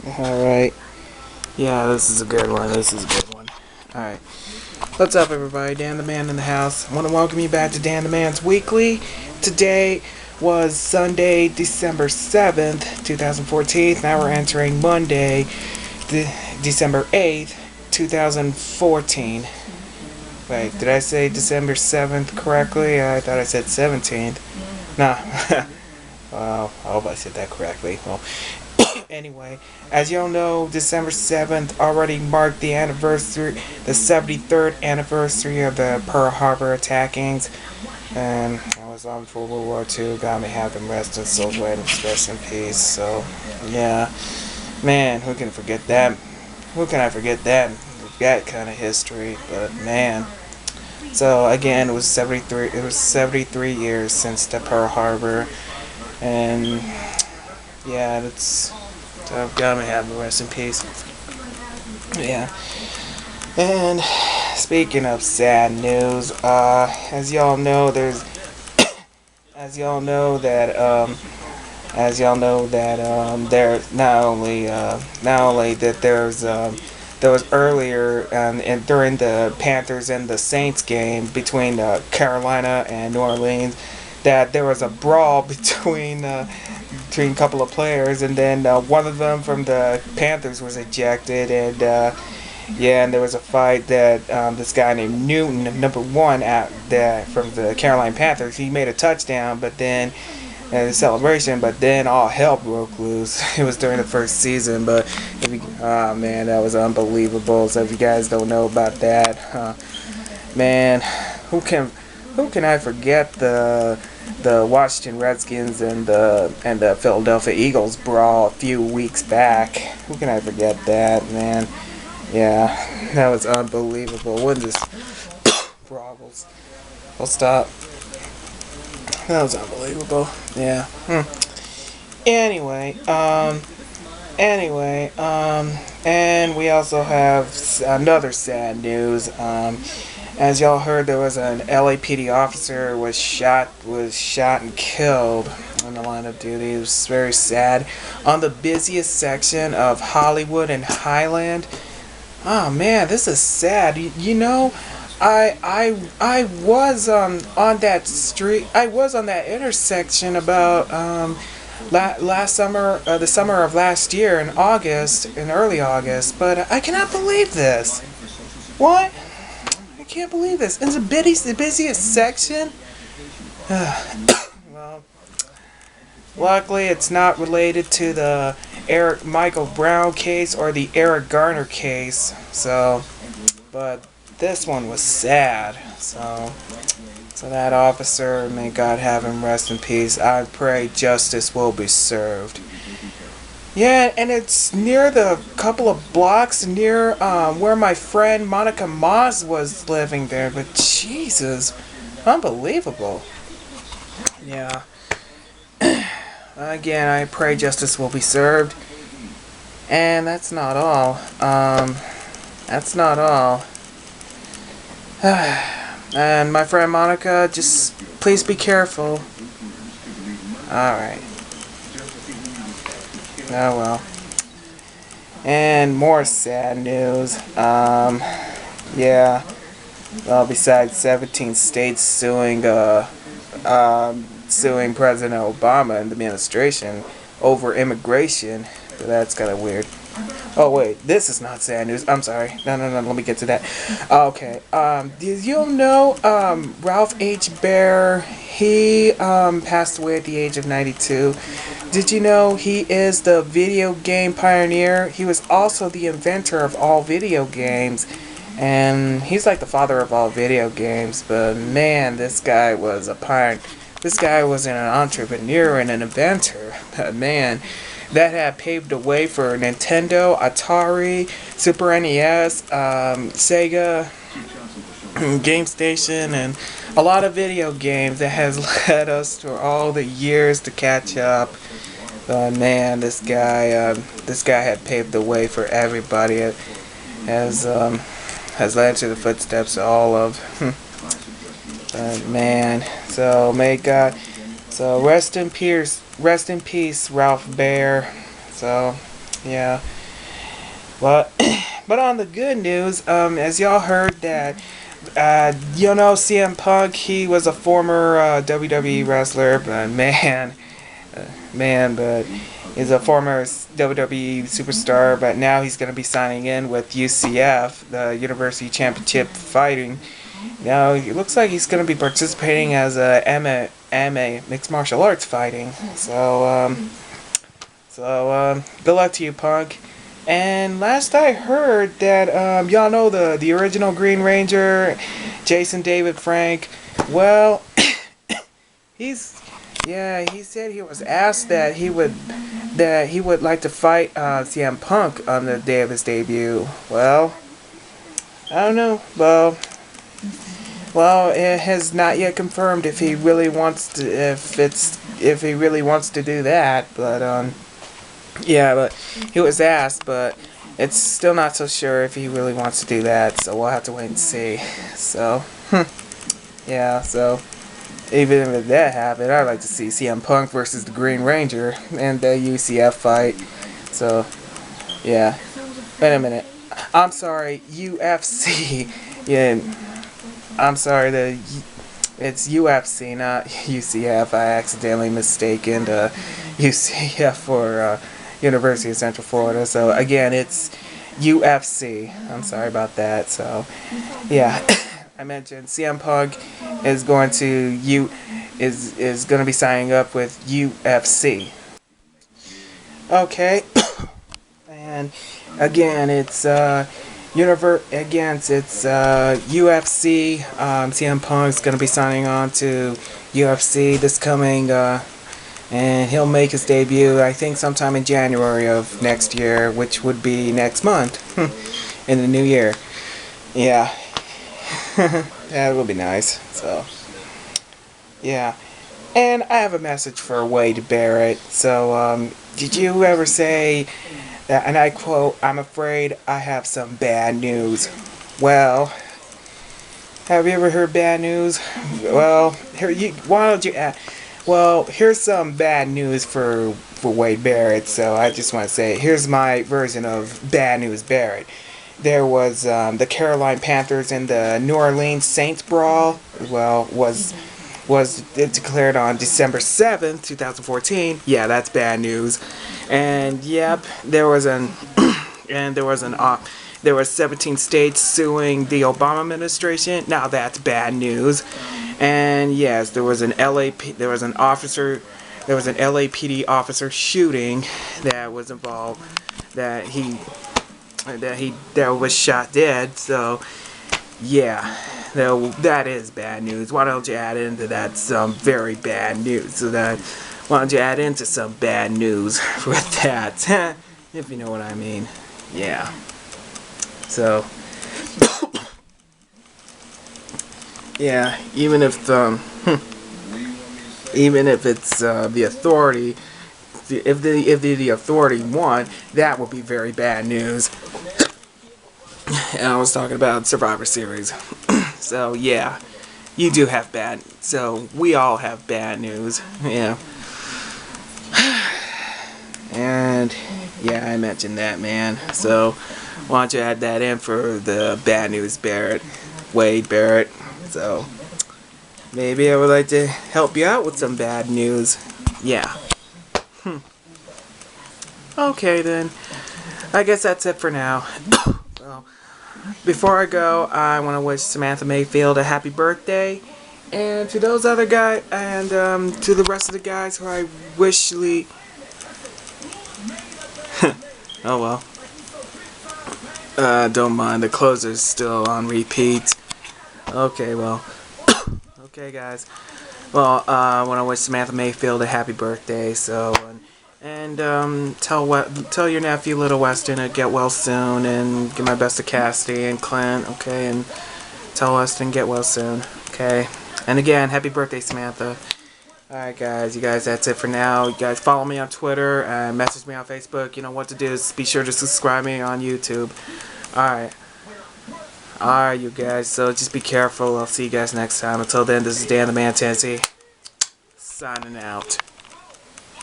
Alright. Yeah, this is a good one. Alright. What's up, everybody? Dan the Man in the house. I want to welcome you back to Dan the Man's Weekly. Today was Sunday, December 7th, 2014. Now we're entering Monday, December 8th, 2014. Wait, did I say December 7th correctly? I thought I said 17th. Nah. Well, I hope I said that correctly. Well, anyway, as y'all know, December 7th already marked the 73rd anniversary of the Pearl Harbor attackings. And I was on for World War II. God may have them rest in souls, and rest in peace. So, yeah. Man, who can forget that? Who can I forget that? That kind of history, but man. So again, it was 73 years since the Pearl Harbor, and yeah, that's so God may have the rest in peace. Yeah. And speaking of sad news, as y'all know, there not only that there was earlier and during the Panthers and the Saints game between Carolina and New Orleans, that there was a brawl between a couple of players, and then one of them from the Panthers was ejected, and and there was a fight that this guy named Newton, number one from the Carolina Panthers, he made a touchdown, but then the celebration, but then all hell broke loose. It was during the first season, but man, that was unbelievable. So if you guys don't know about that, man, who can I forget the Washington Redskins and the Philadelphia Eagles brawl a few weeks back? Who can I forget that, man? Yeah, that was unbelievable. When this brawls, I'll stop. That was unbelievable. Yeah. Anyway, and we also have another sad news. As y'all heard, there was an LAPD officer was shot and killed on the line of duty. It was very sad. On the busiest section of Hollywood and Highland. Oh man, this is sad. You know, I was on that street. I was on that intersection about last summer, the summer of last year in early August. But I cannot believe this. What? I can't believe this. It's the busiest section. Well, luckily it's not related to the Eric Michael Brown case or the Eric Garner case. So, but this one was sad. So that officer, may God have him rest in peace. I pray justice will be served. Yeah, and it's near the couple of blocks near where my friend Monica Moss was living there. But Jesus, unbelievable. Yeah. Again, I pray justice will be served. And that's not all. That's not all. And my friend Monica, just please be careful. Alright. Oh well. And more sad news. Yeah. Well, besides 17 states suing President Obama and the administration over immigration. So that's kind of weird. Oh wait, this is not sad news. I'm sorry. No, let me get to that. Okay. Did you know Ralph H. Baer, he passed away at the age of 92. Did you know he is the video game pioneer? He was also the inventor of all video games. And he's like the father of all video games. But man, this guy was a pioneer. This guy was an entrepreneur and an inventor. But man, that had paved the way for Nintendo, Atari, Super NES, Sega, Game Station, and a lot of video games that has led us to all the years to catch up. Man, this guy had paved the way for everybody. Has led to the footsteps of all of. Man, so may God. So rest in peace, Ralph Baer. So, yeah. Well, but on the good news, as y'all heard that, CM Punk, he was a former WWE wrestler, but but he's a former WWE superstar, but now he's going to be signing in with UCF, the University Championship Fighting. Now, it looks like he's going to be participating as a MMA, mixed martial arts fighting. So, good luck to you, Punk. And last I heard that, y'all know the original Green Ranger, Jason David Frank. Well, he said he was asked that he would like to fight CM Punk on the day of his debut. Well, I don't know. Well, it has not yet confirmed if he really wants to do that, but but he was asked, but it's still not so sure if he really wants to do that, so we'll have to wait and see. So, so even if that happened, I'd like to see CM Punk versus the Green Ranger and the UCF fight. So, yeah. Wait a minute. I'm sorry, UFC. Yeah, I'm sorry, it's UFC, not UCF. I accidentally mistaken UCF for University of Central Florida. So again, it's UFC. I'm sorry about that. So yeah, I mentioned CM Punk is going to is going to be signing up with UFC. Okay, and again, it's UFC. CM Punk's going to be signing on to UFC this coming. And he'll make his debut, I think, sometime in January of next year, which would be next month, in the new year. Yeah. That will be nice. So, yeah. And I have a message for Wade Barrett. So, did you ever say that, and I quote, "I'm afraid I have some bad news"? Well, have you ever heard bad news? Well, why don't you ask? Well, here's some bad news for Wade Barrett, so I just want to say, here's my version of Bad News Barrett. There was the Carolina Panthers and the New Orleans Saints brawl, was declared on December 7th, 2014. Yeah, that's bad news. And yep, there was 17 states suing the Obama administration. Now that's bad news. And yes, there was an LAPD officer shooting that was involved, that was shot dead. So yeah, that is bad news. Why don't you add into that some very bad news? Why don't you add into some bad news with that, if you know what I mean? Yeah. So. Yeah, even if it's the authority, if the authority won, that would be very bad news. And I was talking about Survivor Series. So yeah, you do have bad. So we all have bad news. Yeah. And yeah, I mentioned that, man. So why don't you add that in for the Bad News Barrett, Wade Barrett. So maybe I would like to help you out with some bad news. Yeah. Okay then. I guess that's it for now. Well, before I go, I want to wish Samantha Mayfield a happy birthday. And to those other guys, and to the rest of the guys who I wishly... Oh well. Don't mind, the closer's still on repeat. Okay, well. Okay, guys. Well, I want to wish Samantha Mayfield a happy birthday. So, and tell your nephew Little Weston to get well soon, and give my best to Cassidy and Clint. Okay, and tell Weston get well soon. Okay, and again, happy birthday, Samantha. Alright, guys. You guys, that's it for now. You guys follow me on Twitter and message me on Facebook. You know what to do. Be sure to subscribe me on YouTube. Alright. Alright, you guys, so just be careful. I'll see you guys next time. Until then, this is Dan the Man Tennessee, signing out.